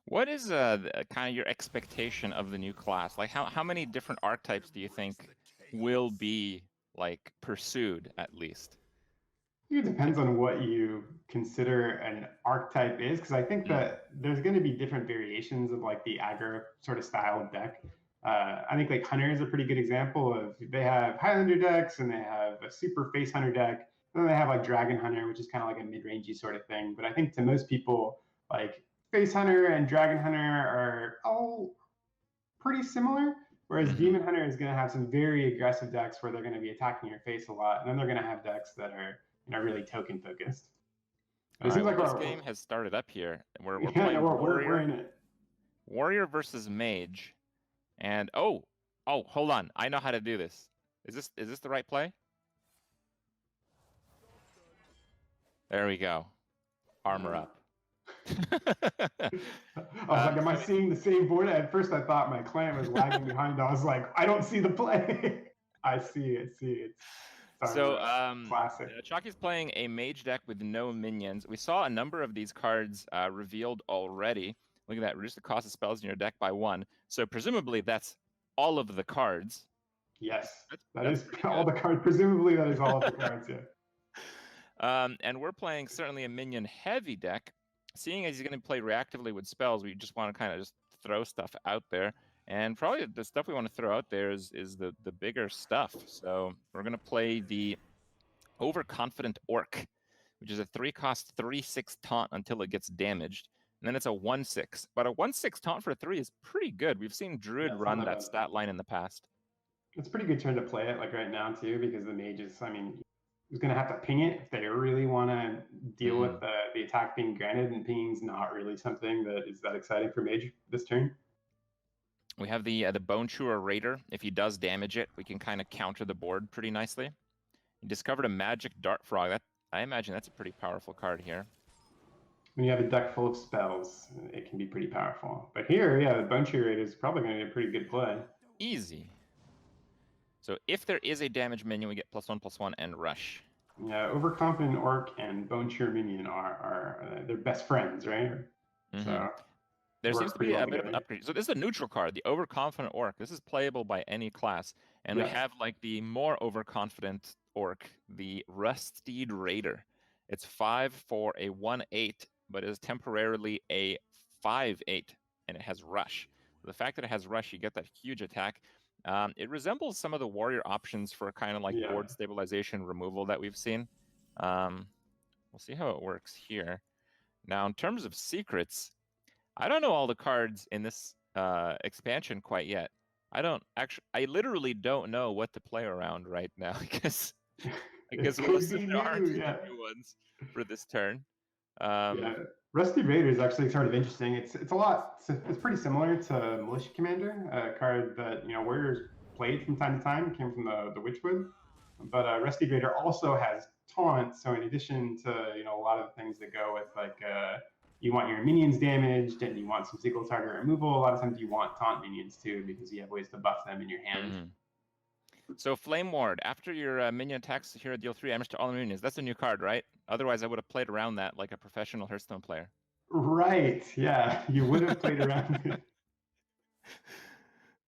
What is kind of your expectation of the new class? Like, how many different archetypes do you think will be like pursued at least? It depends on what you consider an archetype is, because I think Mm. that there's going to be different variations of like the aggro sort of style of deck. I think like Hunter is a pretty good example of they have Highlander decks and they have a super face Hunter deck, and then they have like Dragon Hunter, which is kind of like a mid-rangey sort of thing. But I think to most people, like Face Hunter and Dragon Hunter are all pretty similar. Whereas Hmm. Demon Hunter is going to have some very aggressive decks where they're going to be attacking your face a lot, and then they're going to have decks that are really token focused. But All it right. seems Well, like this game has started up here. We're yeah, no, playing we're in it. Warrior versus Mage, and hold on. I know how to do this. Is this the right play? There we go. Armor Uh, up. I was like, am I So seeing the same board? At first, I thought my client was lagging behind. I was like, I don't see the play. I see it. See it. It's So, armor up. Classic. Chalky's playing a mage deck with no minions. We saw a number of these cards revealed already. Look at that, reduce the cost of spells in your deck by 1. So presumably that's all of the cards. Yes, that That's is pretty all good. the cards. Presumably, that is all of the cards. Yeah. And we're playing certainly a minion heavy deck. Seeing as he's going to play reactively with spells, we just want to kind of just throw stuff out there. And probably the stuff we want to throw out there is the bigger stuff. So we're going to play the Overconfident Orc, which is a 3-cost 3/6 taunt until it gets damaged. And then it's a 1/6. But a 1/6 taunt for 3 is pretty good. We've seen Druid Yeah, it's not run that that bad. stat line in the past. It's a pretty good turn to play it like right now too, because the mage is, I mean, he's going to have to ping it if they really want to deal with Mm. the attack being granted, and pinging's not really something that is that exciting for mage this turn. We have the Bone Chewer Raider. If he does damage it, we can kind of counter the board pretty nicely. He discovered a magic Dart Frog. I imagine that's a pretty powerful card here. When you have a deck full of spells, it can be pretty powerful. But here, yeah, the Bone Chew Rate is probably going to be a pretty good play. Easy. So if there is a damage minion, we get +1/+1 and rush. Yeah, Overconfident Orc and Bone Chew Minion are they're best friends, right? Mm-hmm. So they There seems work to pretty be well a bit of an together. upgrade. So this is a neutral card, the Overconfident Orc. This is playable by any class. And we Yes. have like the more overconfident Orc, the Ruststeed Raider. It's 5 for a 1/8, but is temporarily a 5/8, and it has Rush. The fact that it has Rush, you get that huge attack. It resembles some of the warrior options for kind of like Yeah. board stabilization removal that we've seen. We'll see how it works here. Now, in terms of secrets, I don't know all the cards in this expansion quite yet. I literally don't know what to play around right now because It could most of be there aren't new. any Yeah. new ones for this turn. Yeah. Um, Rusty Raider is actually sort of interesting. It's a lot. It's pretty similar to Militia Commander, a card that warriors played from time to time. Came from the Witchwood, but Rusty Raider also has taunt. So in addition to a lot of the things that go with like you want your minions damaged and you want some single target removal, a lot of times you want taunt minions too because you have ways to buff them in your hand. mhm. So Flame Ward, after your minion attacks hero, deal 3 damage to all minions. That's a new card, right? Otherwise, I would have played around that like a professional Hearthstone player. Right. Yeah. You would have played around with it. All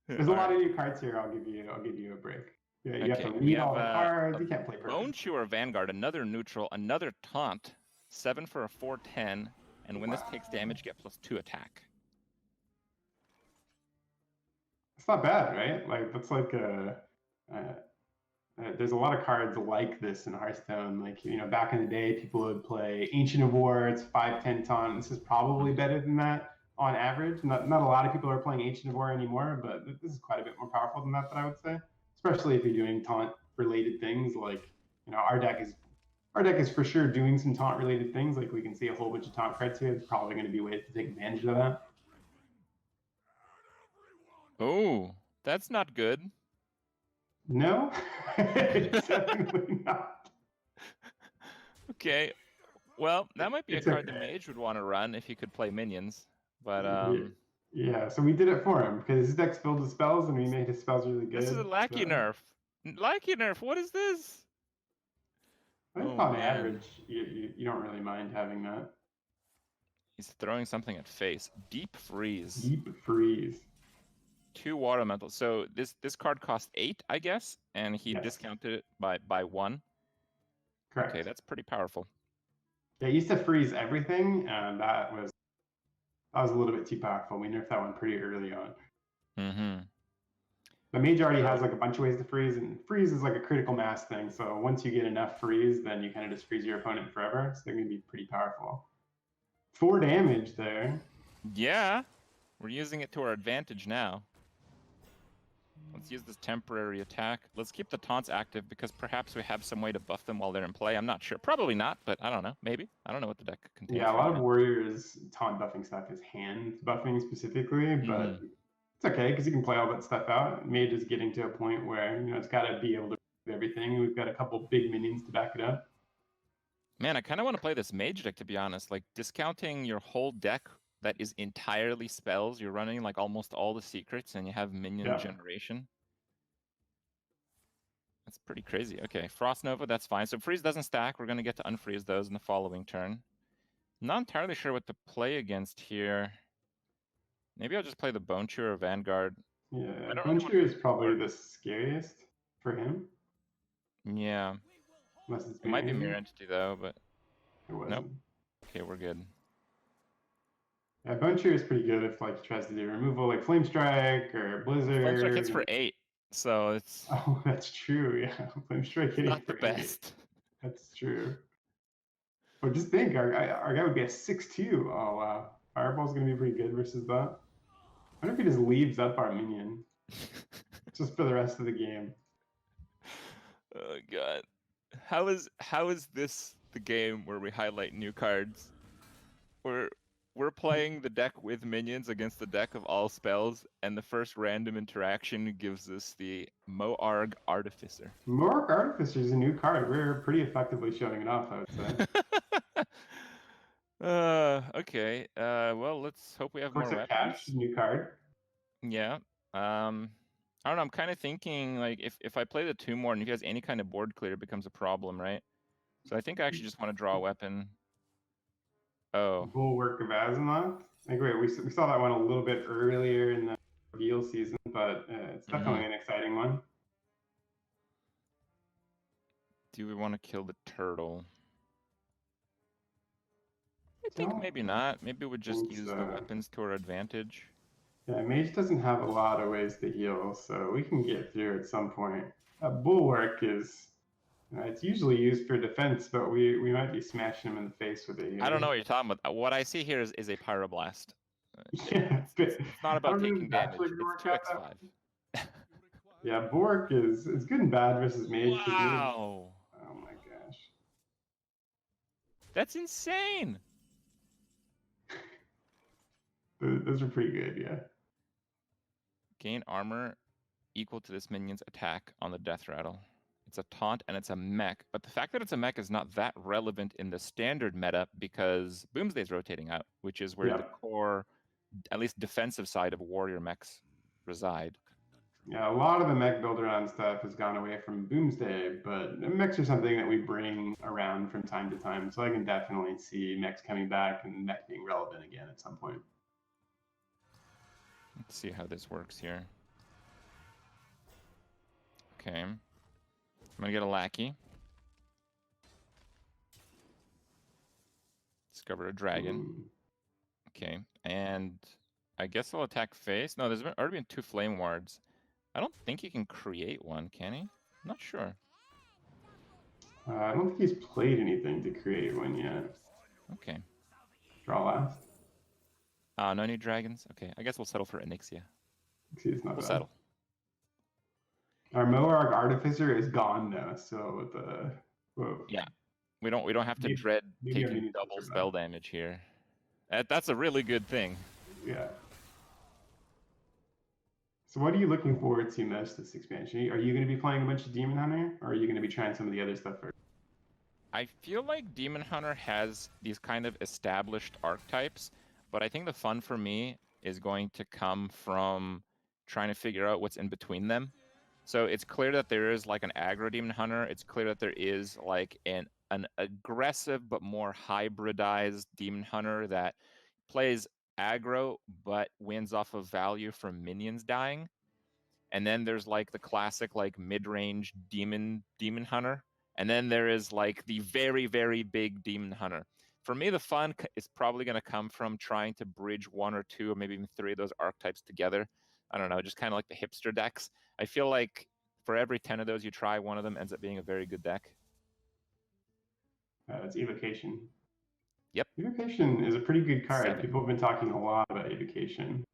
There's a lot of right. new cards here. I'll give you a break. Yeah, you have to Okay, we read have all the cards. a You can't play Bone perfect. Chewer Vanguard, another neutral, another taunt, 7 for a 4/10, and when this takes Wow. damage, get +2 attack. It's not bad, right? Like that's like there's a lot of cards like this in Hearthstone. Like back in the day, people would play Ancient of War. It's 5/10 taunt. This is probably Mhm. better than that on average. Not a lot of people are playing Ancient of War anymore, but this is quite a bit more powerful than that I would say. Especially if you're doing taunt related things like our deck is for sure doing some taunt related things. Like we can see a whole bunch of taunt cards here. There's probably going to be ways to take advantage of that. Oh, that's not good. No, definitely not. Okay, well, that might be a It's card the okay. mage would want to run if he could play minions. But Yeah, so we did it for him because his deck's filled with spells and we made his spells really this is a good. lackey So nerf. Lackey nerf, what is this? I think Oh on man. average, you don't really mind having that. He's throwing something at face. Deep Freeze. Deep Freeze. 2 water elementals. So this card cost 8, I guess, and he Yes. discounted it by 1. Correct. Okay, that's pretty powerful. Yeah, it used to freeze everything, and that was a little bit too powerful. We nerfed that one pretty early on. Mm-hmm. The Mage already has like a bunch of ways to freeze, and freeze is like a critical mass thing. So once you get enough freeze, then you kind of just freeze your opponent forever. So they're going to be pretty powerful. 4 damage there. Yeah, we're using it to our advantage now. Let's use this temporary attack. Let's keep the taunts active because perhaps we have some way to buff them while they're in play. I'm not sure. Probably not, but I don't know. Maybe. I don't know what the deck contains. Yeah, a lot of Warriors taunt buffing stuff is hand buffing specifically, but it's okay because you can play all that stuff out. Mage is getting to a point where it's got to be able to do everything. We've got a couple big minions to back it up. Man, I kind of want to play this Mage deck, to be honest. Like, discounting your whole deck that is entirely spells. You're running, like, almost all the secrets, and you have minion generation. That's pretty crazy. Okay, Frost Nova, that's fine. So Freeze doesn't stack. We're going to get to unfreeze those in the following turn. Not entirely sure what to play against here. Maybe I'll just play the Bone Chewer or Vanguard. Yeah, Bone Chewer is probably the scariest for him. Yeah. It might be Mirror Entity, though, but... It wasn't. Nope. Okay, we're good. Yeah, Bone Chewer is pretty good if like he tries to do removal, like Flame Strike or Blizzard. Flame Strike hits for 8, so it's... Oh, that's true, yeah. Flame Strike hitting not the best. 8. That's true. But just think, our guy would be a 6-2. Oh, wow. Fireball's going to be pretty good versus that. I wonder if he just leaves up our minion. Just for the rest of the game. Oh, God. How is this the game where we highlight new cards? We're playing the deck with minions against the deck of all spells, and the first random interaction gives us the Moarg Artificer. Moarg Artificer is a new card. We're pretty effectively showing it off, I would say. Okay. Well, let's hope we have more weapons. Cash is a new card. Yeah. I don't know. I'm kind of thinking, like, if I play the 2 more, and if he has any kind of board clear, it becomes a problem, right? So I think I actually just want to draw a weapon. Oh. Bulwark of Azimuth. Like, wait, we saw that one a little bit earlier in the reveal season, but it's definitely an exciting one. Do we want to kill the turtle? I think maybe not. Maybe we'll just use the weapons to our advantage. Yeah, Mage doesn't have a lot of ways to heal, so we can get through at some point. Bulwark is... it's usually used for defense, but we might be smashing him in the face with it here. I don't know what you're talking about. What I see here is a Pyroblast. Yeah, it's not about taking damage. It's 2x5. Yeah, Bulwark is good and bad versus Mage. Wow. Oh my gosh. That's insane. Those are pretty good, yeah. Gain armor equal to this minion's attack on the death rattle. It's a taunt and it's a mech, but the fact that it's a mech is not that relevant in the standard meta because Boomsday's rotating out, which is where the core, at least defensive side of warrior mechs reside. Yeah, a lot of the mech build-around stuff has gone away from Boomsday, but mechs are something that we bring around from time to time, so I can definitely see mechs coming back and mech being relevant again at some point. Let's see how this works here. Okay. I'm going to get a lackey. Discover a dragon. Okay. And I guess I'll attack face. No, there's already been 2 flame wards. I don't think he can create one, can he? I'm not sure. I don't think he's played anything to create one yet. Okay. Draw last. No new dragons? Okay, I guess we'll settle for Onyxia. We'll settle. Our Moarg Artificer is gone now, so yeah, we don't have to dread taking double spell damage here. That's a really good thing. Yeah. So what are you looking forward to most this expansion? Are you going to be playing a bunch of Demon Hunter, or are you going to be trying some of the other stuff first? I feel like Demon Hunter has these kind of established archetypes, but I think the fun for me is going to come from trying to figure out what's in between them. So it's clear that there is like an aggro Demon Hunter. It's clear that there is like an aggressive but more hybridized Demon Hunter that plays aggro but wins off of value from minions dying. And then there's like the classic like mid-range demon hunter. And then there is like the very, very big demon hunter. For me, the fun is probably going to come from trying to bridge one or two or maybe even three of those archetypes together. I don't know, just kind of like the hipster decks. I feel like for every 10 of those you try, one of them ends up being a very good deck. It's Evocation. Yep. Evocation is a pretty good card. 7. People have been talking a lot about Evocation.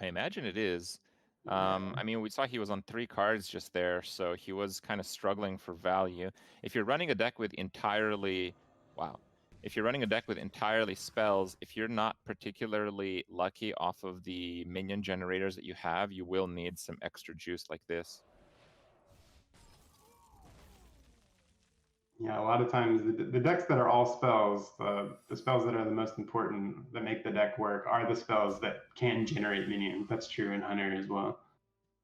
I imagine it is. Yeah. I mean, we saw he was on 3 cards just there, so he was kind of struggling for value. If you're running a deck with entirely... Wow. If you're running a deck with entirely spells, if you're not particularly lucky off of the minion generators that you have, you will need some extra juice like this. Yeah, a lot of times the decks that are all spells, the spells that are the most important that make the deck work are the spells that can generate minions. That's true in Hunter as well.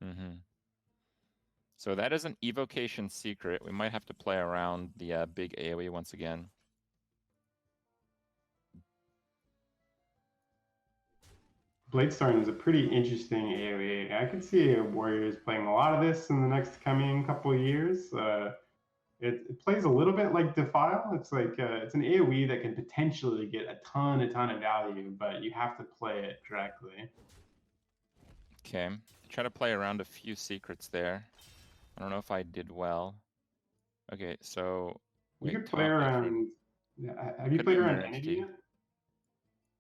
Mm-hmm. So that is an evocation secret. We might have to play around the big AoE once again. Bladestorm is a pretty interesting AoE. I could see Warriors playing a lot of this in the next coming couple of years. It plays a little bit like Defile. It's like it's an AoE that can potentially get a ton of value, but you have to play it correctly. Okay, try to play around a few secrets there. I don't know if I did well. Okay, so You wait, could play Taunt, around. Have you could played do around Mirror Entity Entity. yet?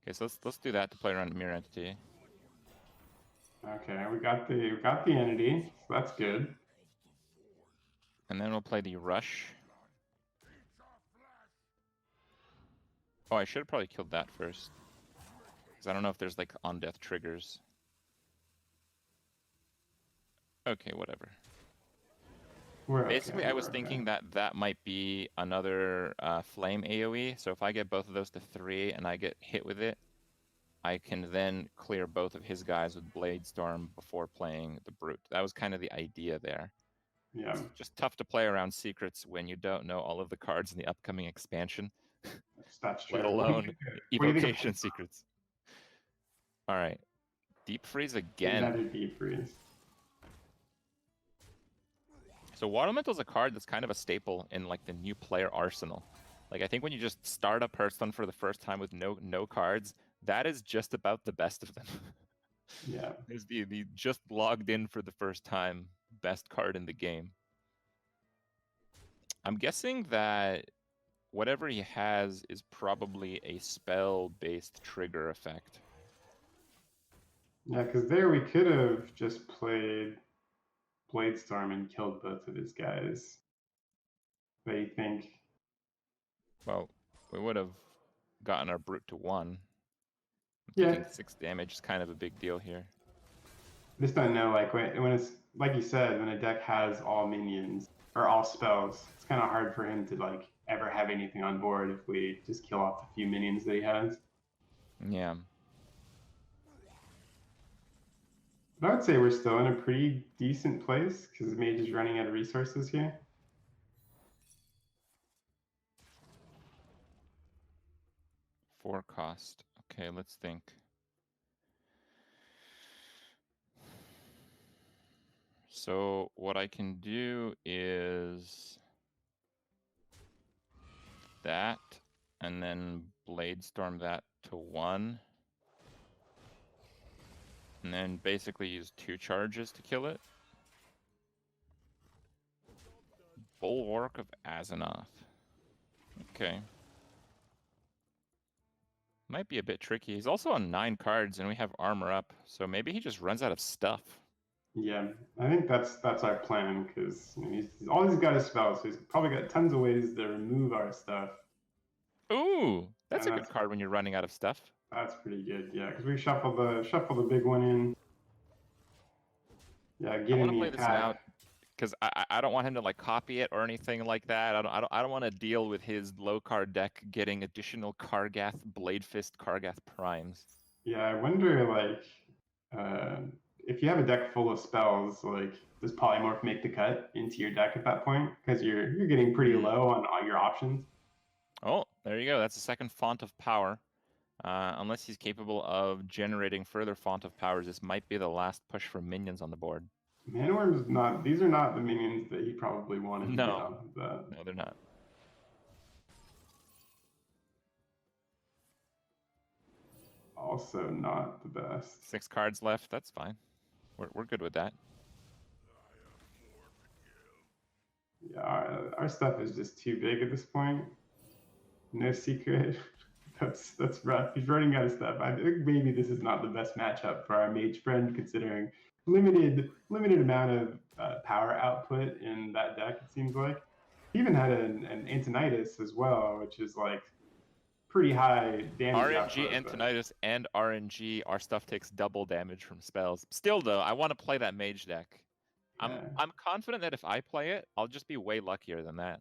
Okay, so let's do that to play around Mirror Entity. Okay, we got the Entity, so that's good. And then we'll play the Rush. Oh, I should have probably killed that first. Because I don't know if there's like on-death triggers. Okay, whatever. Basically, I was thinking that that might be another flame AoE. So if I get both of those to 3 and I get hit with it, I can then clear both of his guys with Bladestorm before playing the Brute. That was kind of the idea there. Yeah. It's just tough to play around secrets when you don't know all of the cards in the upcoming expansion. That's true. Let alone evocation secrets. All right. Deep Freeze again. Another Deep Freeze. So Water Elemental is a card that's kind of a staple in like the new player arsenal. Like I think when you just start up Hearthstone for the first time with no cards, that is just about the best of them. Yeah. There's the just logged in for the first time best card in the game. I'm guessing that whatever he has is probably a spell-based trigger effect. Yeah, because there we could have just played Bladestorm and killed both of his guys. What do you think? Well, we would have gotten our Brute to 1. Yeah. Taking 6 damage is kind of a big deal here. I just don't know, like when it's like you said, when a deck has all minions or all spells, it's kind of hard for him to like ever have anything on board if we just kill off the few minions that he has. Yeah. But I would say we're still in a pretty decent place because Mage is running out of resources here. Four cost. Okay, let's think. So what I can do is that, and then Bladestorm that to 1. And then basically use 2 charges to kill it. Bulwark of Azzinoth. Okay. Might be a bit tricky. He's also on 9 cards and we have armor up, so maybe he just runs out of stuff. Yeah, I think that's our plan because he's always got his spells, so he's probably got tons of ways to remove our stuff. Ooh, that's a good card when you're running out of stuff. That's pretty good, yeah, because we shuffle the big one in. Yeah, get in the attack. I want to play this now because I don't want him to like copy it or anything like that. I don't want to deal with his low card deck getting additional Kargath Blade Fist Kargath primes. Yeah, I wonder like if you have a deck full of spells, like does Polymorph make the cut into your deck at that point? Because you're getting pretty low on all your options. Oh, there you go. That's the second font of power. Unless he's capable of generating further Font of Powers, this might be the last push for minions on the board. Manworm's not. These are not the minions that he probably wanted to get No. off of that. No, they're not. Also not the best. 6 cards left. That's fine. We're good with that. Yeah, our stuff is just too big at this point. No secret. That's rough. He's running out of stuff. I think maybe this is not the best matchup for our mage friend, considering limited amount of power output in that deck. It seems like he even had an Antonitis as well, which is like pretty high damage. RNG, Antonitis, and RNG. Our stuff takes double damage from spells. Still, though, I want to play that mage deck. Yeah. I'm confident that if I play it, I'll just be way luckier than that.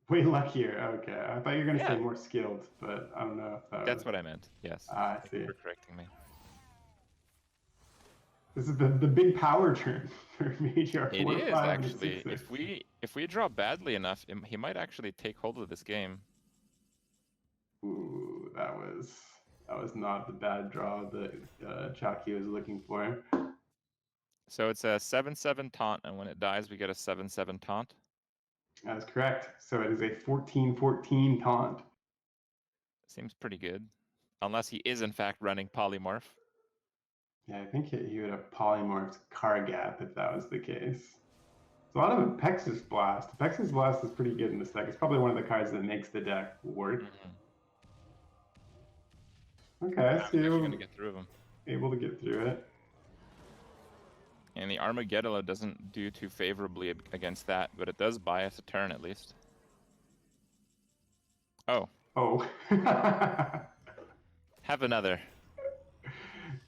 Way luckier. Okay, I thought you were gonna say more skilled, but I don't know if that's what I meant. Yes. I see. Thank you for correcting me. This is the big power turn for Major. It is actually. If we draw badly enough, he might actually take hold of this game. Ooh, that was not the bad draw that Chalky was looking for. So it's a 7/7 taunt, and when it dies, we get a 7/7 taunt. That is correct. So it is a 14/14 taunt. Seems pretty good, unless he is in fact running polymorph. Yeah, I think he would have polymorphed Kargap if that was the case. So a lot of Apexis Blast. Apexis Blast is pretty good in this deck. It's probably one of the cards that makes the deck work. Okay, so you're gonna get through them. Able to get through it. And the Armageddon doesn't do too favorably against that, but it does buy us a turn at least. Oh. Oh. Have another.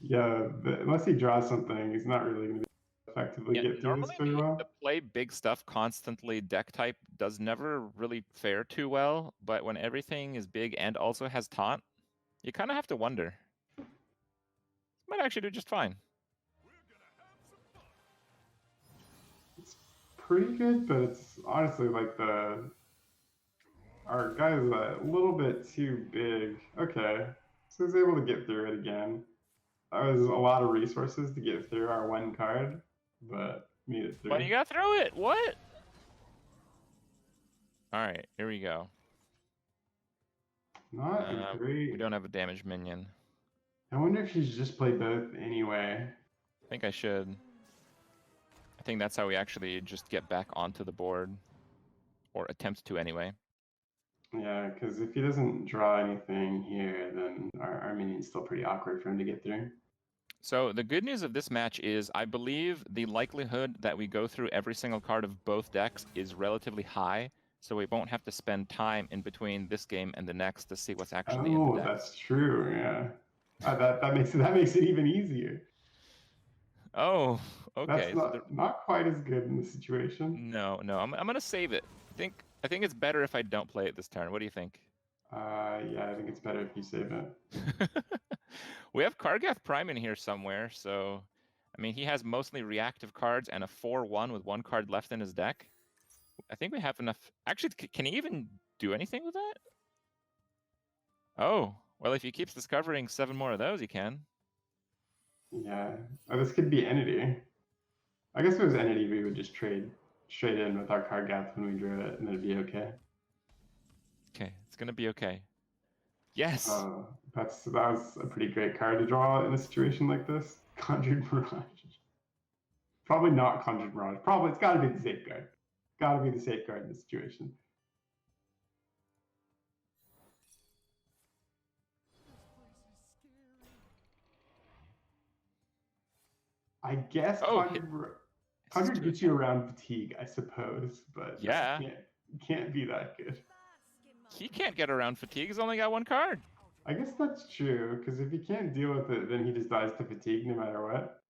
Yeah, unless he draws something, he's not really going to effectively get through this very well. The play big stuff constantly deck type does never really fare too well, but when everything is big and also has taunt, you kind of have to wonder. Might actually do just fine. It's pretty good, but it's honestly like our guy is a little bit too big. Okay, so he's able to get through it again. That was a lot of resources to get through our one card, but made it through. But you got through it. What? All right, here we go. Not great. We don't have a damage minion. I wonder if you should just play both anyway. I think I should. I think that's how we actually just get back onto the board, or attempt to anyway. Yeah, because if he doesn't draw anything here, then our minion's still pretty awkward for him to get through. So the good news of this match is I believe the likelihood that we go through every single card of both decks is relatively high, so we won't have to spend time in between this game and the next to see what's actually in the deck. Oh, that's true, yeah. That makes it even easier. Oh, okay. That's not quite as good in this situation. No, I'm gonna save it. I think it's better if I don't play it this turn. What do you think? Yeah, I think it's better if you save it. We have Kargath Prime in here somewhere, so I mean he has mostly reactive cards and a 4/1 with 1 card left in his deck. I think we have enough. Actually, can he even do anything with that? Oh, well, if he keeps discovering 7 more of those, he can. Yeah. Oh, this could be Entity. I guess if it was Entity, we would just trade straight in with our Kargath when we drew it, and it'd be okay. Okay, it's gonna be okay. Yes. That was a pretty great card to draw in a situation like this. Conjured Mirage. Probably not Conjured Mirage. Probably it's got to be the safeguard. Got to be the safeguard in this situation. I guess Conjured gets you around fatigue, I suppose, but yeah, can't be that good. He can't get around fatigue. He's only got 1 card. I guess that's true, because if he can't deal with it, then he just dies to fatigue no matter what.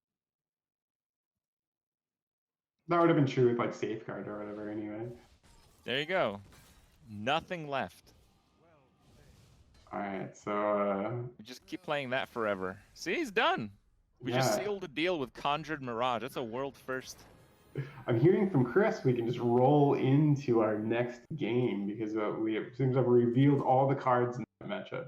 That would have been true with like Safeguard or whatever anyway. There you go. Nothing left. Alright, so we just keep playing that forever. See, he's done. We just sealed a deal with Conjured Mirage. That's a world first. I'm hearing from Chris we can just roll into our next game because it seems like we revealed all the cards in the matchup.